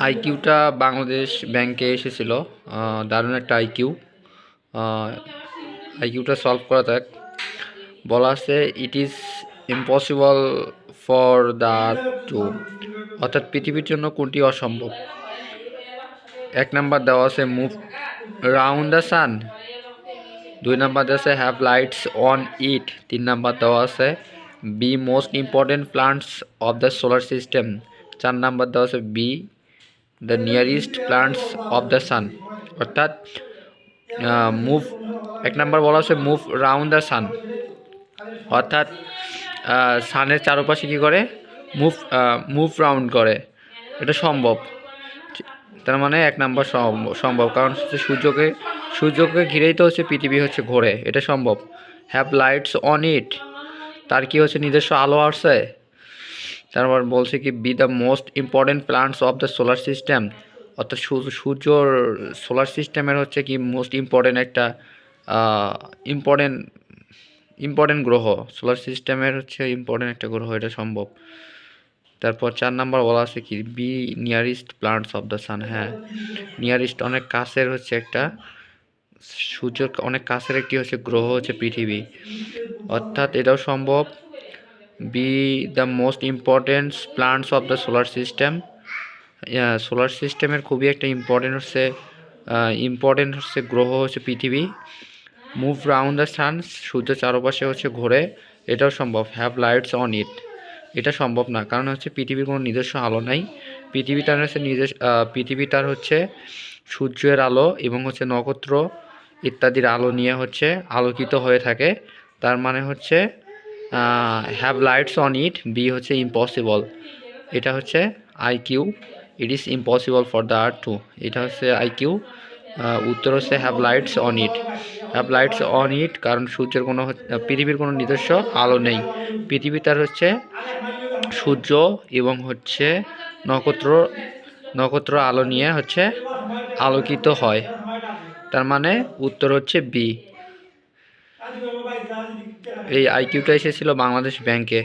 আইকিউটা বাংলাদেশ ব্যাংকে এসেছিল। দারুণ একটা আইকিউ। আইকিউটা সলভ করা যাক। বলা আছে it is impossible for the to, অর্থাৎ পৃথিবীর জন্য কোনটি অসম্ভব। 1 নাম্বার দেওয়া আছে move round the sun, 2 number দেওয়া আছে have lights on it, 3 number দেওয়া আছে be most important plants of the solar system, 4 number দেওয়া আছে be the nearest plants of the sun. অর্থাৎ মুভ 1 নাম্বার বলা আছে মুভ রাউন্ড দ্য সান, অর্থাৎ সানের চারপাশে কী করে মুভ রাউন্ড করে, এটা সম্ভব। তার মানে 1 নাম্বার সম্ভব, কারণ হচ্ছে সূর্যকে ঘিরেই তো হচ্ছে পৃথিবী হচ্ছে ঘোরে, এটা সম্ভব। হ্যাভ লাইটস অন ইট, তার কি হচ্ছে নিজস্ব আলো আছে। তারপর বলছে কি B the most important planets of the solar system, অর্থাৎ সূর্যর সোলার সিস্টেমের হচ্ছে কি মোস্ট ইম্পর্টেন্ট একটা ইম্পর্টেন্ট গ্রহ, সোলার সিস্টেমের হচ্ছে ইম্পর্টেন্ট একটা গ্রহ, এটা সম্ভব। তারপর 4 নাম্বার বলা আছে কি be nearest planets of the sun, হ্যাঁ নিয়ারেস্ট অনেক কাছের হচ্ছে একটা সূর্যের অনেক কাছের একটি হচ্ছে গ্রহ হচ্ছে পৃথিবী, অর্থাৎ এটাও সম্ভব। B the most important planets of the solar system, solar সিস্টেমের খুবই একটা ইম্পর্টেন্ট হচ্ছে গ্রহ হচ্ছে পৃথিবী। মুভ রাউন্ড দ্য সান, সূর্য চারপাশে হচ্ছে ঘোরে, এটাও সম্ভব। হ্যাভ লাইটস অন ইট, এটা সম্ভব না, কারণ হচ্ছে পৃথিবীর কোনো নিজস্ব আলো নাই। পৃথিবী তার হচ্ছে সূর্যের আলো এবং হচ্ছে নক্ষত্র ইত্যাদির আলো নিয়ে হচ্ছে আলোকিত হয়ে থাকে। তার মানে হচ্ছে have lights on it, be হচ্ছে ইম্পসিবল, এটা হচ্ছে IQ. It is impossible for the earth to, এটা হচ্ছে আইকিউ। উত্তর হচ্ছে have lights on it. Have lights on it কারণ পৃথিবীর কোনো নিজস্ব আলো নেই। পৃথিবী তার হচ্ছে সূর্য এবং হচ্ছে নক্ষত্র আলো নিয়ে হচ্ছে আলোকিত হয়। তার মানে উত্তর হচ্ছে বি। এই আইকিউটা এসেছিল বাংলাদেশ ব্যাংকে।